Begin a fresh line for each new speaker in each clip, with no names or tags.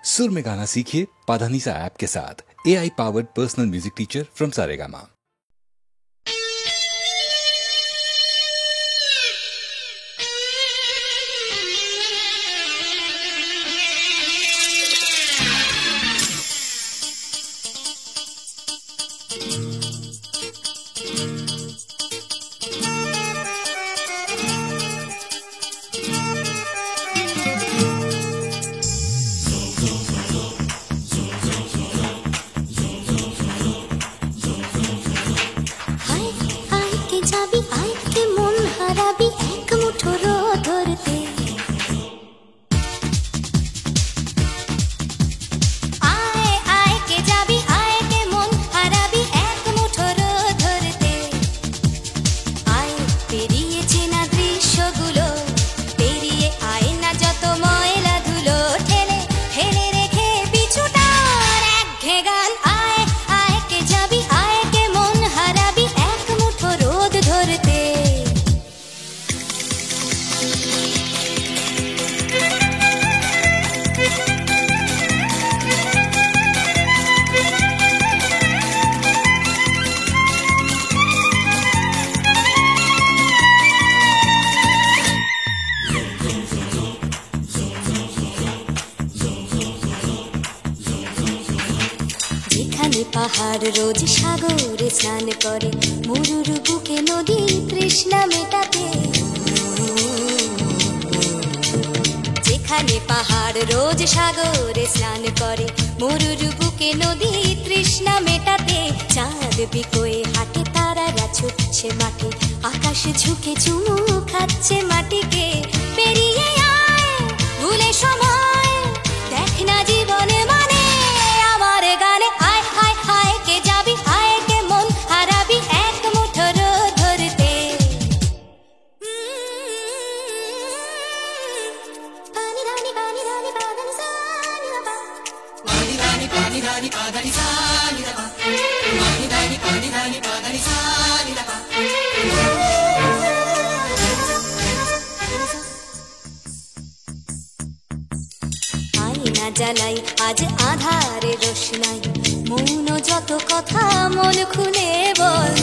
सुर में गाना सीखिए पाधानीसा ऐप के साथ। AI powered personal music teacher from Saregama.
পাহাড় রোজ সাগরে স্নান করে, মরুর বুকে নদী তৃষ্ণা মেটাতে। যেখানে পাহাড় রোজ সাগরে স্নান করে, মরুর বুকে নদী তৃষ্ণা মেটাতে। চাঁদ বিকোয়ে হাটে, তারারা ছুটছে মাঠে, আকাশ ঝুঁকে চুমু খাচ্ছে মাটিকে। পেরিয়ে আয় ভুলে সময়, দেখ না জীবনে মানে আমার গানে। আয় আয় আয় কে যাবি, আয় কে মন হারাবি এক মুঠো রোদ ধরতে। পানি রানি পানি রানি পানি সানি রাবা, পানি রানি পানি রানি পানি সানি রাবা, পানি রানি পানি রানি পানি সানি রাবা। আয়না জ্বালাই আজ আধারে রোশনাই, মৌন যত কথা মন খুলে বল।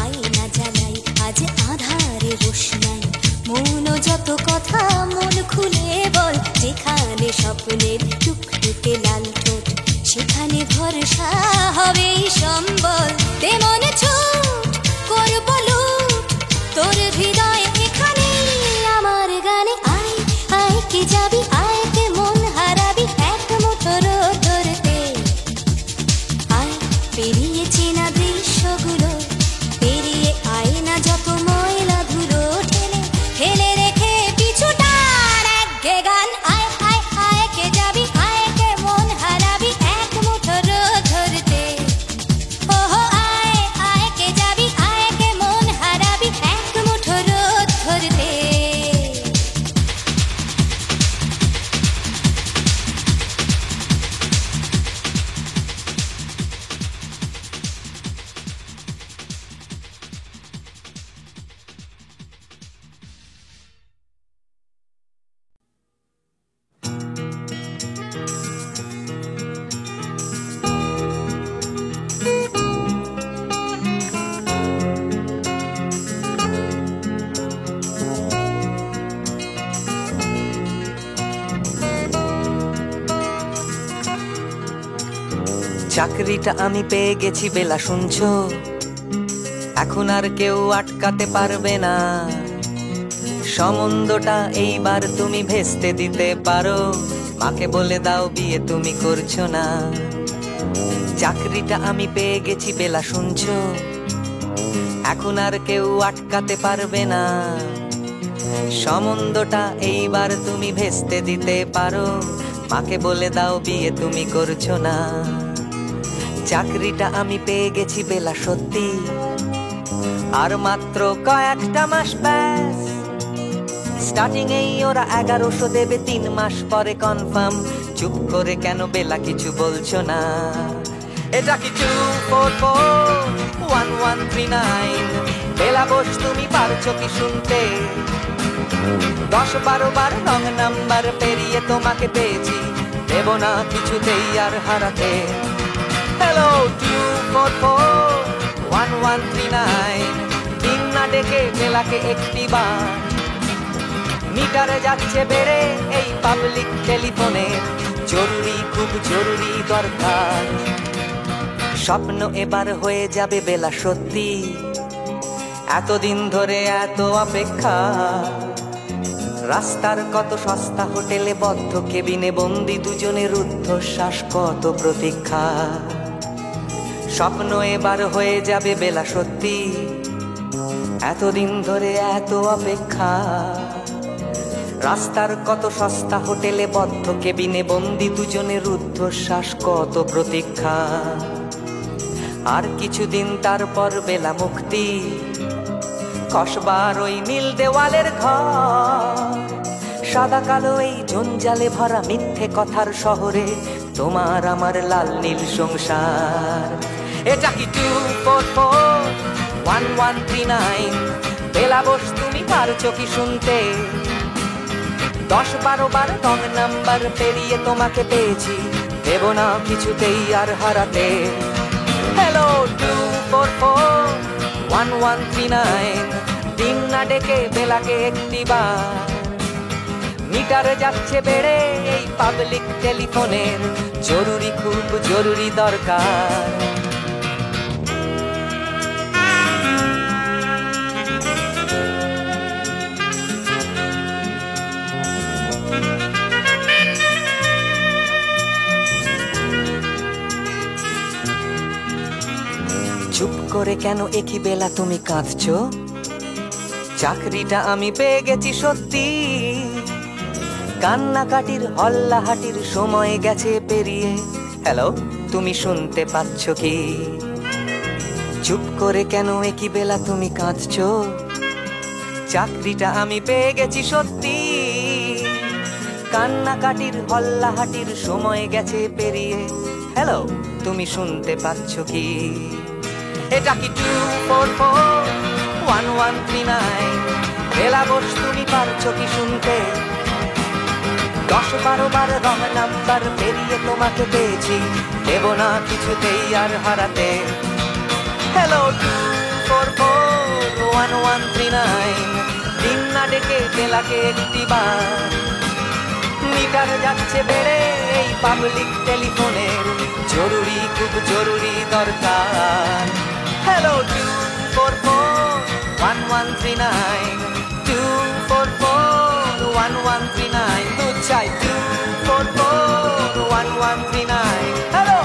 আয়না জ্বালাই আজ আধারে রোশনাই, মৌন যত কথা মন খুলে বল। যেখানে স্বপ্নের টুকটুকে লাল ঠোঁট, সেখানে ভরসা হবে সম্বল। তেমন ছুট করব লুট তোর হৃদয় এখানে আমার গানে। আয় আয় কে যাবি, আয় কে মন হারাবি এক মুঠো রোদ ধরতে। আয় পেরিয়ে চেনা দৃশ্যগুলো, পেরিয়ে আয় না যত ময়লা ধুলো। ঠেলে ঠেলে রেখে পিছুটার একঘে গান। আয় আয় আয় কে যাবি, আয় কে মন হারাবি এক মুঠো রোদ ধরতে। ওহো আয় আয় কে যাবি, আয় কে মন হারাবি এক মুঠো রোদ ধরতে।
চাকরিটা আমি পেয়ে গেছি বেলা, শুনছো? এখন আর কেউ আটকাতে পারবে না। সম্বন্ধটা এইবার তুমি ভেস্তে দিতে পারো, মাকে বলে দাও বিয়ে তুমি করছো না। চাকরিটা আমি পেয়ে গেছি বেলা, শুনছো? এখন আর কেউ আটকাতে পারবে না। সম্বন্ধটা এইবার তুমি ভেস্তে দিতে পারো, মাকে বলে দাও বিয়ে তুমি করছো না। চাকরিটা আমি পেয়ে গেছি বেলা, সত্যি আর মাত্র কয়েকটা মাস ব্যাস। স্টার্টিং এই ওরা 1100 দেবে, 3 মাস পরে কনফার্ম। চুপ করে কেন বেলা কিছু বলছো না? এটা কি 2441139? বেলা বস তুমি পারছো কি শুনতে? 10-12 বার রং নাম্বার পেরিয়ে তোমাকে পেয়েছি, দেব না কিছুতেই আর হারাতে। হ্যালো 244-1139, দিন না ডেকে বেলাকে একটি বার। মিটারে যাচ্ছে বেড়ে এই পাবলিক টেলিফোনে, জরুরি খুব জরুরি দরকার। স্বপ্ন এবার হয়ে যাবে বেলা সত্যি, এতদিন ধরে এত অপেক্ষা। রাস্তার কত সস্তা হোটেলে বদ্ধ কেবিনে বন্দি দুজনের রুদ্ধশ্বাস, কত প্রতীক্ষা। স্বপ্ন এবার হয়ে যাবে বেলা সত্যি, এতদিন ধরে এত অপেক্ষা। রাস্তার কত সস্তা হোটেলে বদ্ধ কেবিনে বন্দি দুজনের রুদ্ধশ্বাস, কত প্রতীক্ষা। আর কিছুদিন তারপর বেলা মুক্তি, কসবার ওই নীল দেওয়ালের ঘর। সাদা কালো এই জঞ্জালে ভরা মিথ্যে কথার শহরে তোমার আমার লাল নীল সংসার। এটা কি 244-1139, বেলা বোস তুমি পারছো কি শুনতে? 10-12 বার রং নাম্বার পেরিয়ে তোমাকে পেয়েছি, দেব না কিছুতেই আর হারাতে। হ্যালো 244-1139, দিন না ডেকে বেলাকে একটি বার। মিটারে যাচ্ছে বেড়ে এই পাবলিক টেলিফোনের, জরুরি খুব জরুরি দরকার। চুপ করে কেন একই বেলা তুমি কাঁদছো? চাকরিটা আমি পেয়ে গেছি সত্যি, কান্নাকাটির হল্লাহাটির সময় গেছে পেরিয়ে। হ্যালো তুমি শুনতে পাচ্ছ কি? চুপ করে কেন একই বেলা তুমি কাঁদছো? চাকরিটা আমি পেয়ে গেছি সত্যি, কান্নাকাটির হল্লাহাটির সময় গেছে পেরিয়ে। হ্যালো তুমি শুনতে পাচ্ছ কি? এটা কি 244-1139, বেলা বোস তুমি পারছো কি শুনতে? 10-12 বার রং নাম্বার পেরিয়ে তোমাকে পেয়েছি, দেব না কিছুতেই আর হারাতে। হ্যালো 244-1139, দিন না ডেকে বেলাকে একটি বার। মিটার যাচ্ছে বেড়ে এই পাবলিক টেলিফোনের, জরুরি খুব জরুরি দরকার। হ্যালো 244-1139, 244-1139, দুধ চাই 244-1139। Hello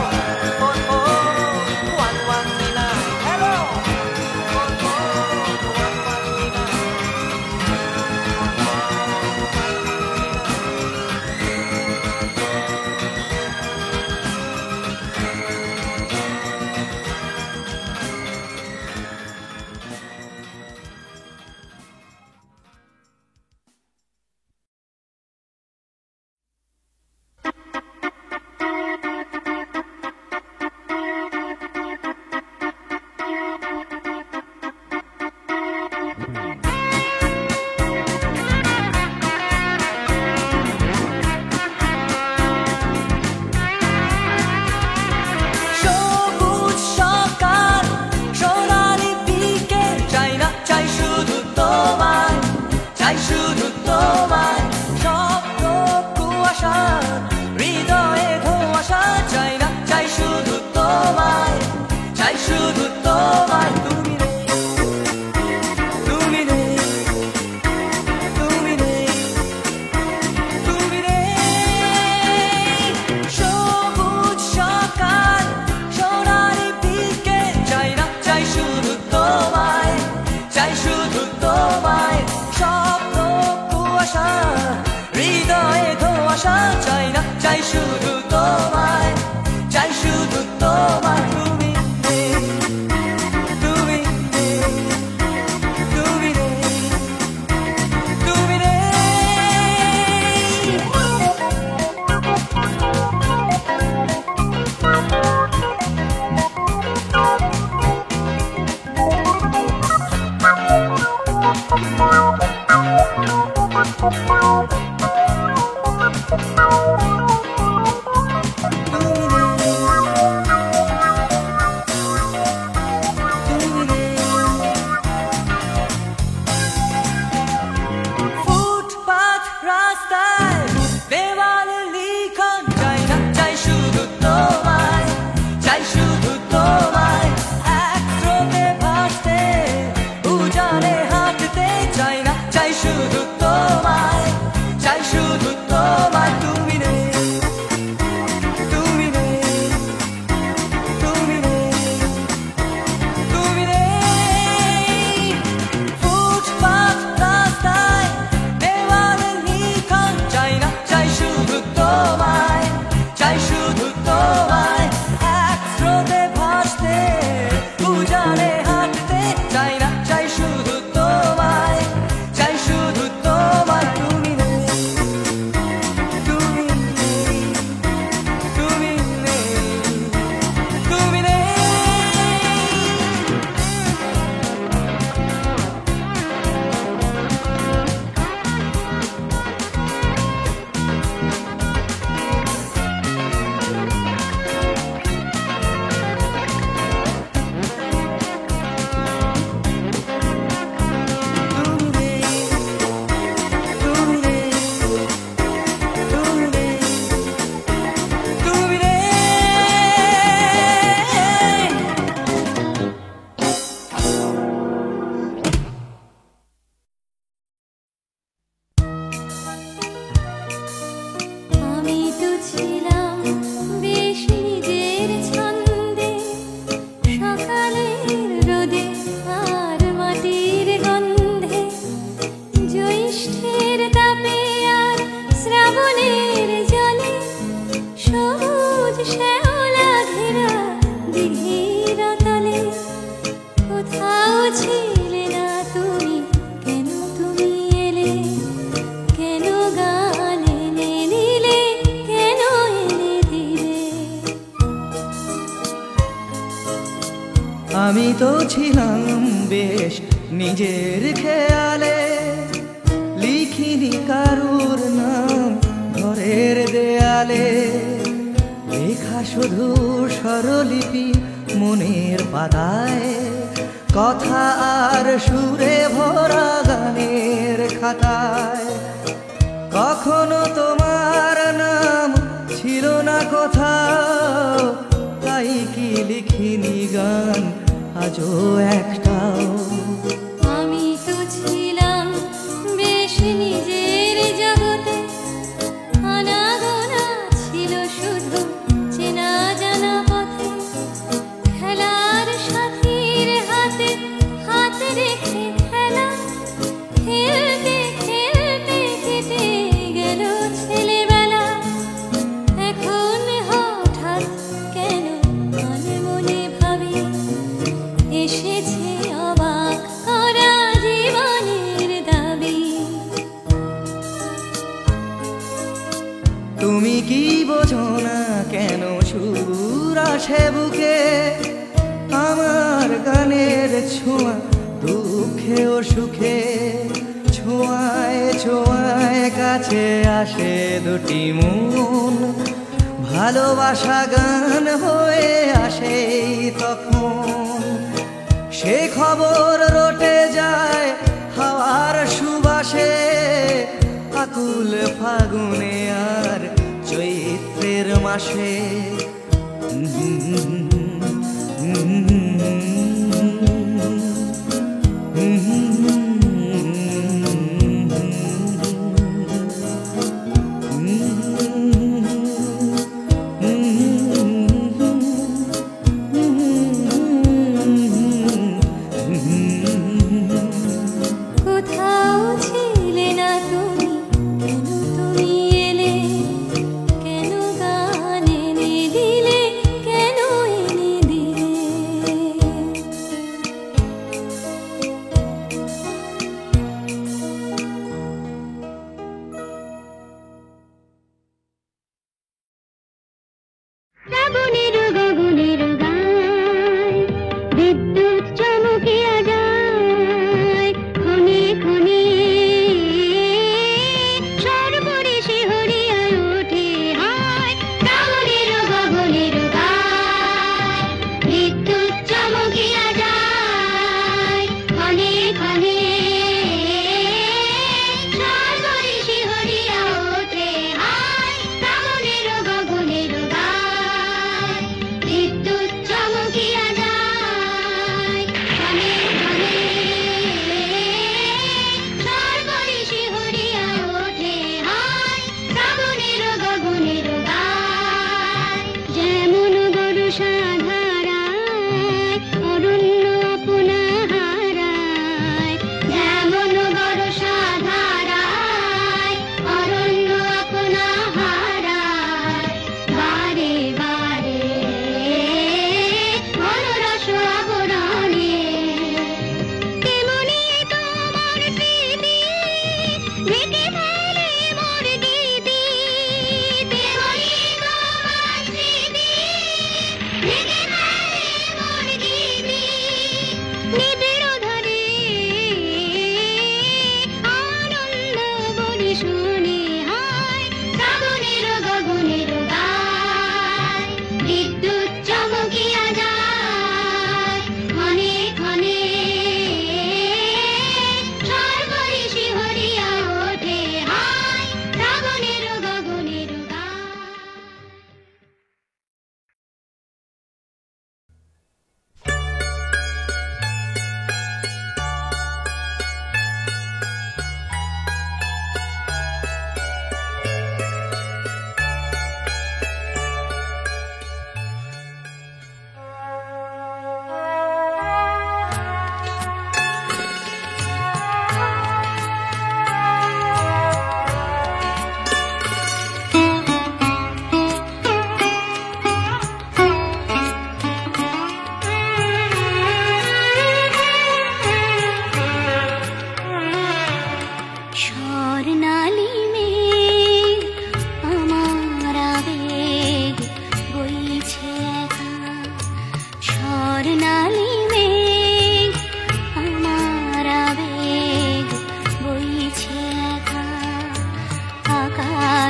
244-1139, hello 244-1139। রাস্তায় দেওয়ালে লিখন চাই না, চাই শুধু তোমায়, চাই শুধু তোমায়। এক স্রোতে ভাসতে উজানে হাঁটতে চাই না, চাই শুধু তোমায়, চাই শুধু তোমায়। তুমি নেই, তুমি নেই, তুমি নেই, তুমি নেই। ফুটপাত রাস্তায় দেওয়ালে লিখন চাই না, চাই শুধু তোমায়, চাই শুধু তোমায়। এক স্রোতে ভাসতে উজানে হাঁটতে চাই না, চাই শুধু তোমায়, চাই শুধু তোমায়। তুমি নেই, তুমি নেই, তুমি নেই, তুমি নেই।
আমি তো ছিলাম বেশ নিজের ছন্দে, সকালের রোদে আর মাটির গন্ধে, জ্যৈষ্ঠের তাপে আর শ্রাবণের জলে, সবুজ শ্যাওলা ঘেরা দিঘির তলে। কোথাও ছিলে না তুমি, কেন তুমি এলে, কেন গান এনে নিলে, কেন এনে দিলে।
আমি তো ছিলাম বেশ নিজের খেয়ালে, লিখিনি কারুর নাম ঘরের দেয়ালে, লেখা শুধু স্বরলিপি মনের পাতায়, কথা আর সুরে ভরা গানের খাতায়। কখনো তোমার নাম ছিল না কোথাও, তাই কি লিখিনি গান আজও একটাও।
আমি তো ছিলাম বেশ নিজের জগতে, আনাগোনা ছিল শুধু চেনা জানা পথে, খেলার সাথীর হাতে হাত রেখে খেলা, খেলতে খেলতে কেটে গেল ছেলেবেলা। এখন হঠাৎ কেন মনে মনে ভাবি, এসেছে অবাক করা জীবনের দাবি।
তুমি কি বোঝো না কেন সুর আসে বুকে, আমার গানের ছোঁয়া দুঃখে ও সুখে, ছোঁয়ায় ছোঁয়ায় কাছে আসে দুটি মন, ভালোবাসা গান হয়ে আসে তখন। সে খবর রটে যায় হাওয়ার সুবাসে, আকুল ফাগুনে আর চৈত্রের মাসে।
কোথাও ছিলে না তুমি, কেন তুমি এলে, কেন গান এনে দিলে, কেন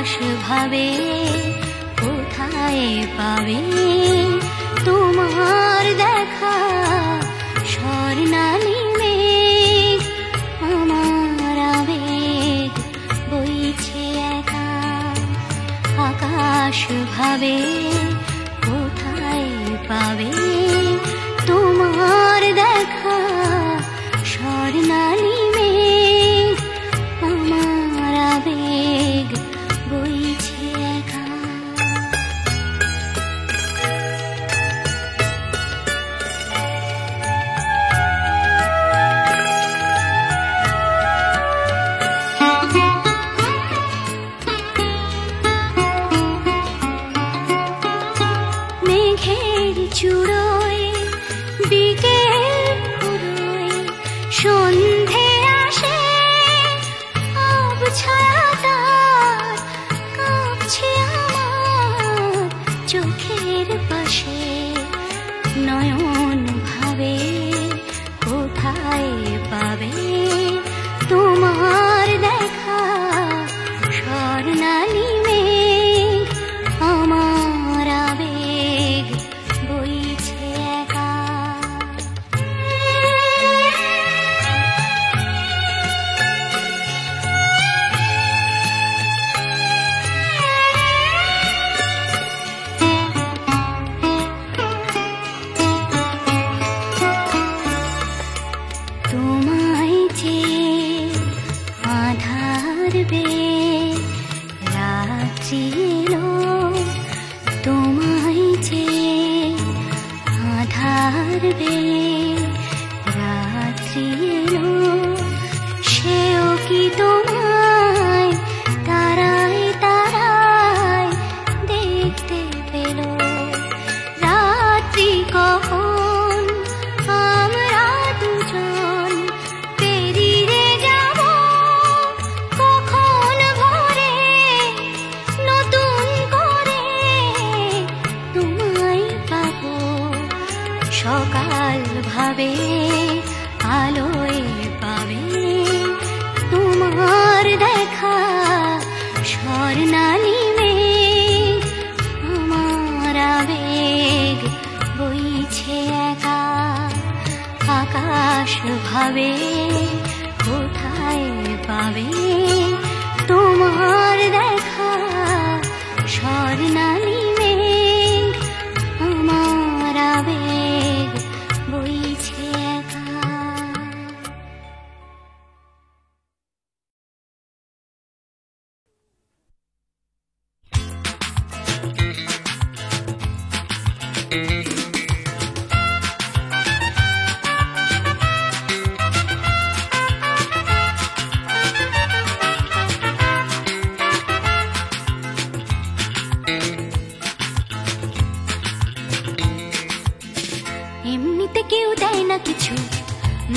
আকাশ ভাবে কোথায় পাবে তোমার দেখা স্বর্ণালী মেঘ আমার আবেগ বইছে একা আকাশ ভাবে কোথায় পাবে তোমার দেখা স্বর্ণালী মেঘ আমার আবেগ বইছে একা মেঘের চূড়োয় বিকেল পুরোয় সন্ধে আসে ছায়া তার কাঁপছে আমার চোখের পাশে নয়ন ভাবে কোথায় পাবে তোমার দেখা স্বর্ণালী মেঘ আমার আবেগ বইছে একা তোমায় যে আধার বে রাত্রি এলো তোমায় যে আধার বে রাত্রি এলো সেও কি তোমায় তারায় তারায় দেখতে পেল রাত্রি কখন আমরা দুজন পেরিয়ে যাব কখন ভোরে নতুন করে তোমায় পাবো সকাল ভাবে আলোয় পাবে তোমার দেখা স্বর্ণালী মেঘ আমার আবেগ বইছে একা আকাশ ভাবে কোথায় পাবে তোমার দেখা স্বর্ণালী মেঘ আমার আবেগ বইছে একা এমনিতে কেউ দেয় না কিছু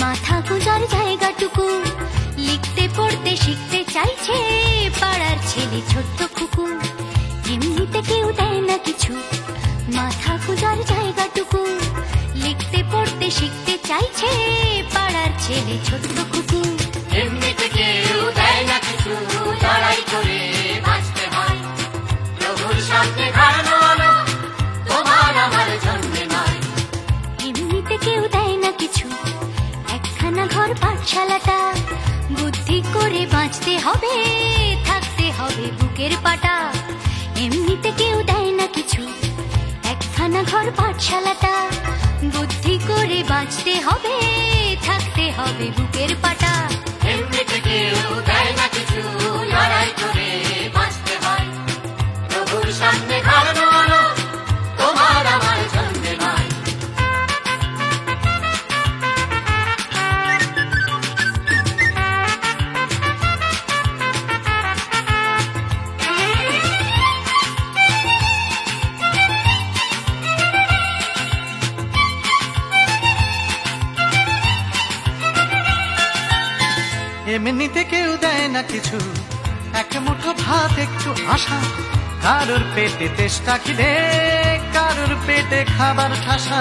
মাথা গোজার জায়গাটুকু লিখতে পড়তে শিখতে চাইছে পাড়ার ছেলে ছোট্ট খুকু এমনিতে কেউ দেয় না কিছু মাথা গোজার জায়গাটুকু লিখতে পড়তে শিখতে চাইছে পাড়ার ছেলে ছোট্ট খুকু
এমনিতে কেউ দেয় না কিছু লড়াই করে বাঁচতে হয় প্রভুর সামনে দাঁড়ানো আলো তোমার আমার জন্মে নয়
এমনিতে কেউ দেয় না কিছু একখানা ঘর পাঠশালাটা বুদ্ধি করে বাঁচতে হবে থাকতে হবে বুকের পাটা এমনিতে কেউ দেয় না কিছু একখানা ঘর পাঠশালাটা বুদ্ধি করে বাঁচতে হবে থাকতে হবে বুকের পাটা
এমনিতে কেউ দেয় না কিছু লড়াই করে বাঁচতে হয় প্রভুর সামনে দাঁড়ানো আলো তোমার আমার জন্মে নয়
এমনিতে কেউ দেয় না কিছু এক মুঠো ভাত একটু আশা কারোর পেটে তেষ্টা খিদে কারোর পেটে খাবার ঠাসা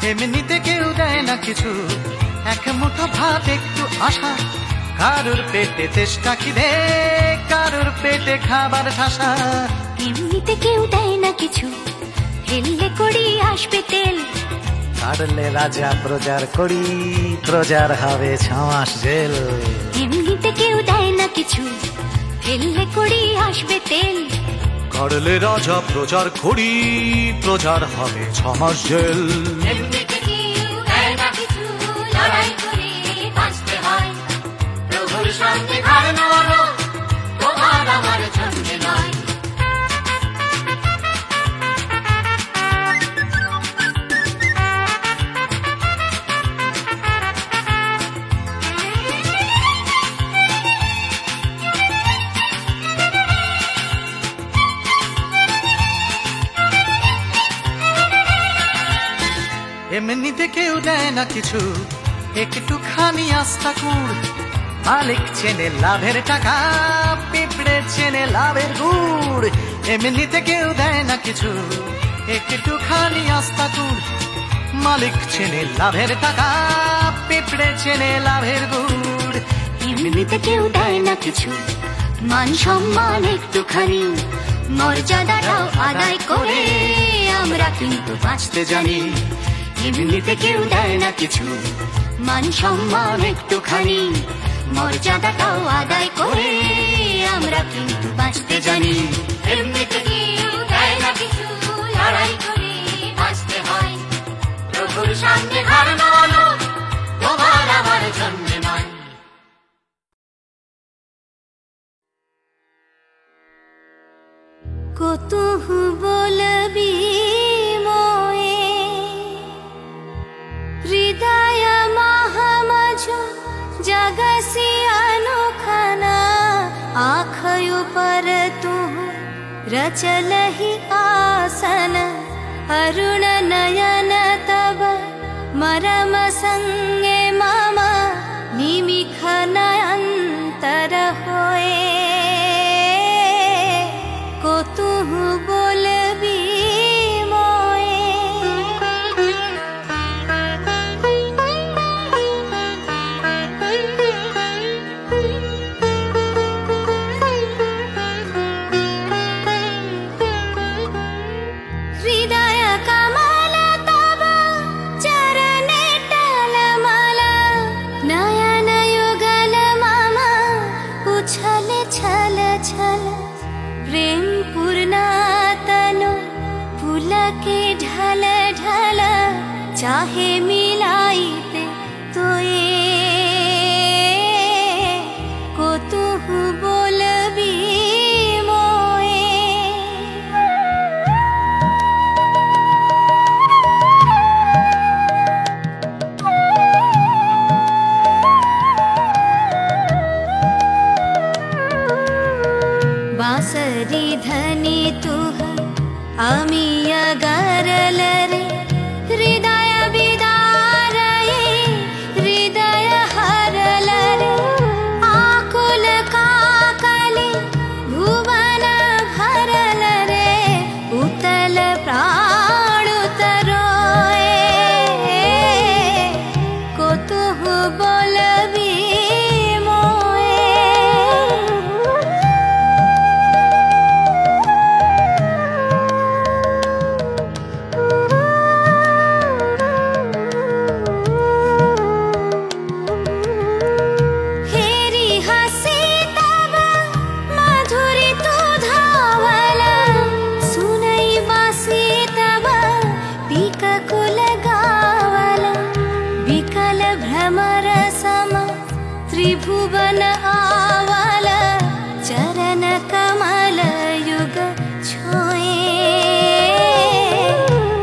এমনিতে কেউ দেয় না কিছু এক মুঠো ভাত একটু আশা কারুর পেটে তেষ্টা খিদে, কারুর পেটে খাবার ঠাসা।
এমনিতে কেউ দেয় না কিছু, ফেললে করি আসবে তেল।
কাটলে রাজা প্রজার করি, প্রজার হবে 6 মাস জেল।
এমনিতে কেউ দেয় না কিছু, ফেললে করি আসবে তেল।
কাটলে রাজা প্রজার করি, প্রজার হবে 6 মাস জেল।
এমনিতে কেউ দেয় না কিছু, লড়াই করে বাঁচতে হয়। প্রভুর সামনে ঘাড় নামানো তোমার আমার জন্য নয়।
এমনিতে কেউ দেয় না কিছু, একটুখানি আস্থা কুড়। মালিক চেনে লাভের টাকা, পিঁপড়ে চেনে লাভের গুড়। এমনিতে কেউ দেয় না কিছু, একটুখানি আস্থা কুড়। মালিক চেনে লাভের টাকা, পিঁপড়ে চেনে লাভের গুড়।
এমনিতে কেউ দেয় না কিছু, মান সম্মান একটুখানি, মর্যাদাটাও আদায় করে আমরা কিন্তু বাঁচতে জানি। এমনিতে কেউ দেয় না কিছু, মান সম্মান একটুখানি, মর্যাদাটাও আদায় করে আমরা কিন্তু বাঁচতে জানি।
এমনিতে কেউ দেয় না কিছু, লড়াই করে বাঁচতে হয়। প্রভুর সামনে ঘাড় নামানো তোমার আমার জন্য নয়।
কতহু বলবি মোয়ে, হৃদয় মহামজ जगसी अनोखना। आँखों पर तू रचल ही आसन, अरुण नयन तब मरम संगे मम निमिख नयंतर होए। को तू बोलबी मोए, हृदय कमल तब चरणे टलमल, नयन युगल मम उछल छल छल। प्रेम पूर्ण तनु पुलके ढल ढल, चाहे मिलाइते तो ये। को तू बोलबी मोए, बांसरी धनी तू आमी अगरल रे। हृदय विदार ये, हृदय हरल रे। आकुल काकली भुवन भरल रे, उतल प्राण उतरोए। को तू बोलबी मोए, हेरी हसी तब मधुरी तू धावल। सुनई बासी तब पीका कुल गावल। विकल भ्रमर सम त्रिभुवन आवल, चरण कमल युग छोए।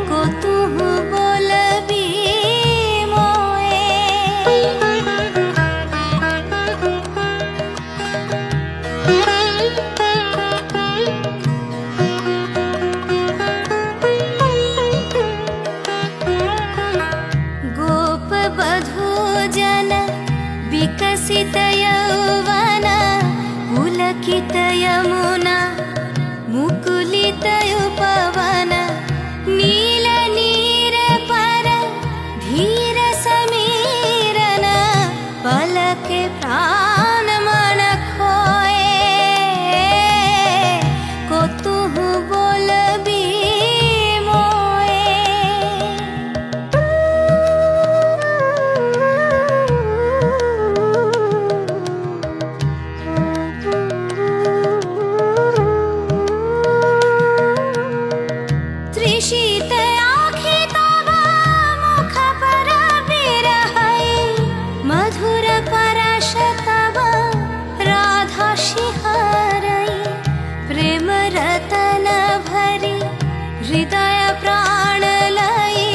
को तू बोलबी मोए, गोप बधू जन विकसित यौवन। पुलकित यमुना मुकुलित उपवन, नील नीर पर धीर समीरन। पलके प्राण रतन भरी हृदय प्राण लई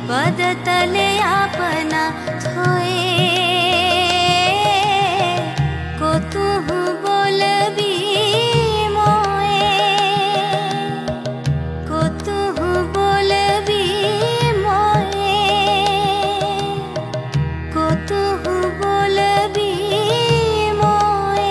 पद तले आपना थोए को तुहु बोलबी मोए को तुहु बोलबी मोए को तुहु बोलबी मोए।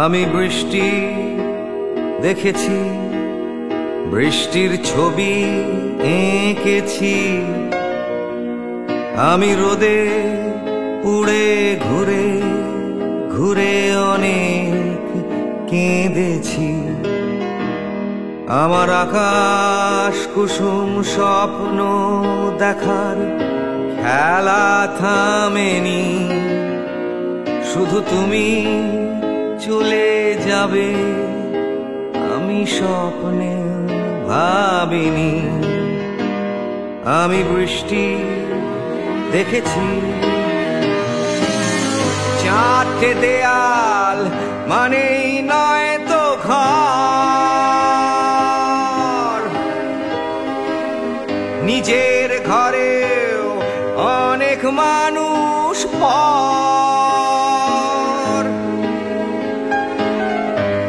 আমি বৃষ্টি দেখেছি, বৃষ্টির ছবি এঁকেছি। আমি রোদে পুড়ে ঘুরে ঘুরে অনেক কেঁদেছি। আমার আকাশ কুসুম স্বপ্ন দেখার খেলা থামেনি। শুধু তুমি চলে যাবে আমি স্বপ্নে ভাবিনি। আমি বৃষ্টি দেখেছি, চারটে দেয়াল মানেই নয় তো ঘর। নিজের ঘরেও অনেক মানুষ পর।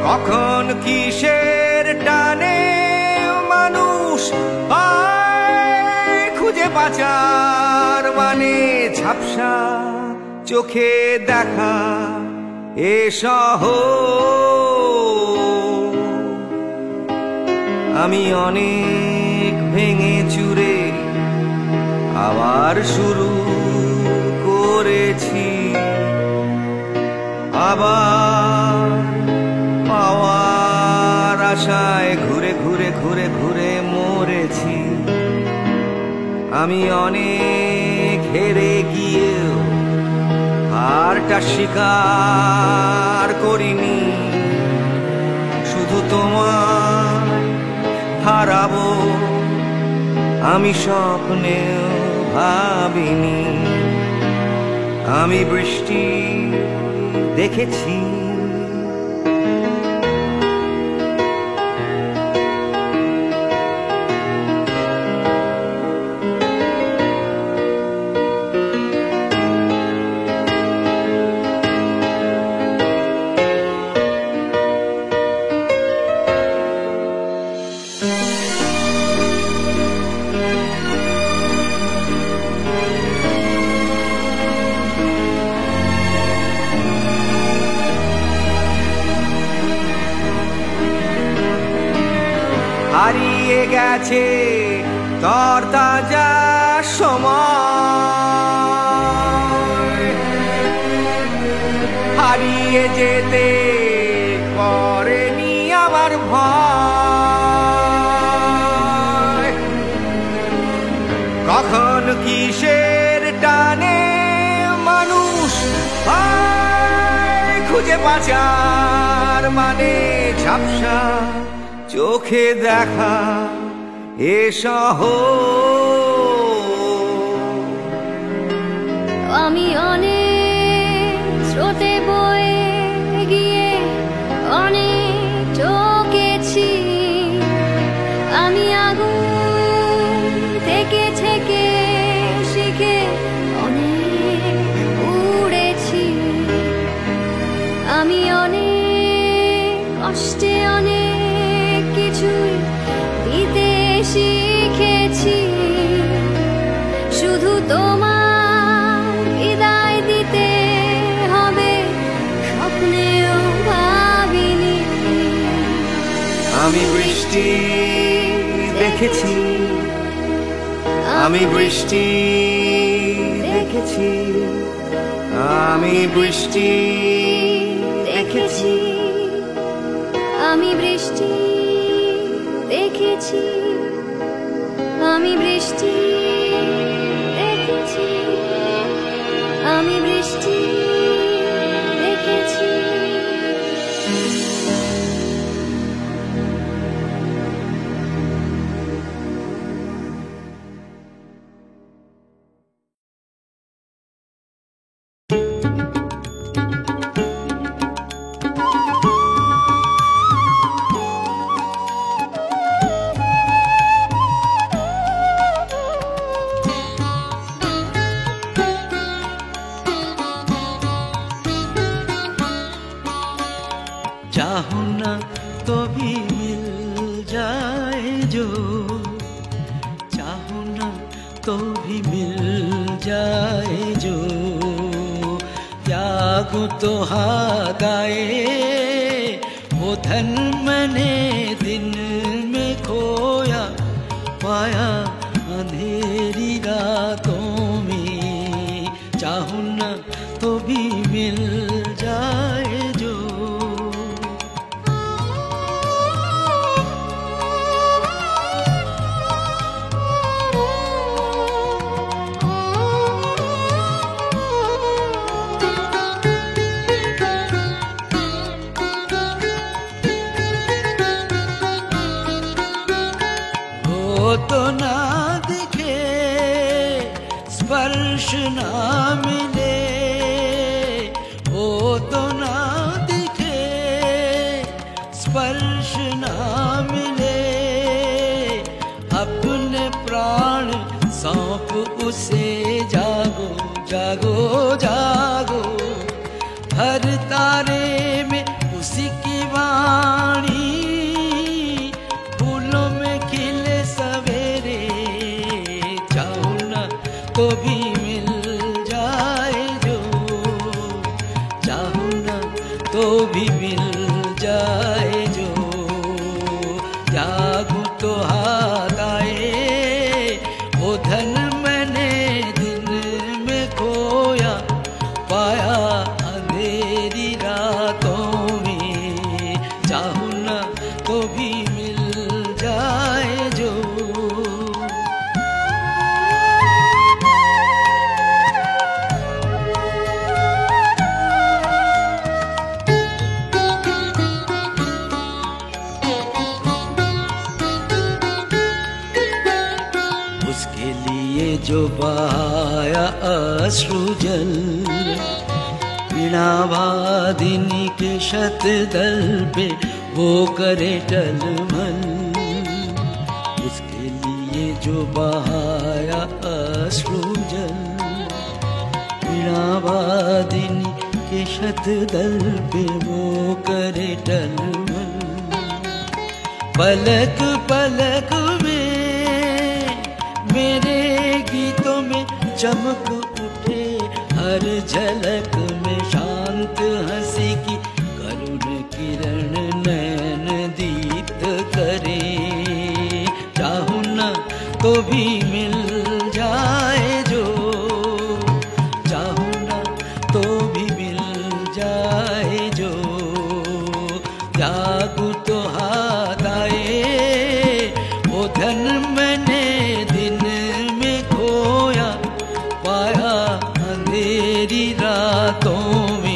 কখন কিসের টানে মানুষ পায় খুঁজে বাঁচার মানে ঝাপসা চোখে দেখা এ শহর। আমি অনেক ভেঙে চুরে আবার শুরু করেছি। আবার পাওয়ার আশায় ঘুরে ঘুরে ঘুরে ঘুরে মরেছি। আমি অনেক হেরে গিয়েও হারটা স্বীকার করিনি। শুধু তোমায় হারাবো আমি স্বপ্নেও ভাবিনি। আমি বৃষ্টি দেখেছি, হারিয়ে গেছে তরতাজা সময়। হারিয়ে যেতে করেনি আমার ভয়। কখন কিসের টানে মানুষ পায় খুঁজে বাঁচার মানে ঝাপসা চোখে দেখা এ শহর।
আমি অনেক স্রোতে বয়ে গিয়ে অনেক চোখেছি। আমি আগুন থেকে থেকে শিখে অনেক উড়েছি। আমি অনেক কষ্টে অনেক কিছুই দিতে শিখেছি। শুধু তোমার বিদায় দিতে হবে স্বপ্নেও
আমি বৃষ্টি দেখেছি, আমি বৃষ্টি দেখেছি, আমি বৃষ্টি দেখেছি,
আমি বৃষ্টি দেখেছি, আমি বৃষ্টি দেখেছি, আমি বৃষ্টি দেখেছি।
चाहूं ना तो भी मिल जाए जो, चाहूं ना तो भी मिल जाए जो, त्यागूं तो हाथ आए वो धन मैंने दिन में खोया, पाया अंधेरी रातों में। चाहूं ना तो भी मिल जाए जो, तो ना दिखे स्पर्श ना मिले, वो तो ना दिखे स्पर्श ना मिले, अपने प्राण सौंप उसे जागो जागो जागो, हर तारे में उसी की वाणी, फूलों में खिले सवेरे। चाहूं ना तो भी मिल जाए जो, चाहूं ना तो भी मिल जाए जो, त्यागूं तो हाथ आए वो धन मैंने दिन में खोया, पाया अंधेरी रातों में। चाहूं ना तो भी मिल जाए जो, उसके लिए जो बहाया अश्रु जल, बिना वादिनी के शतदल पे वो करे टलमल। उसके लिए जो बहाया अश्रु जल, बिना वादिनी के शतदल पे वो करे टलमल। पलक पलक में मेरे गीतों में चमक उठे, हर झलक में शांत हंसी की करुण किरण नैन दीप्त करे। चाहूं ना तो भी मिल जाए जो, चाहूं ना तो भी मिल जाए जो, त्यागूं तो हाथ आए वो धन मैंने दिन में खोया, पाया अंधेरी रातों में।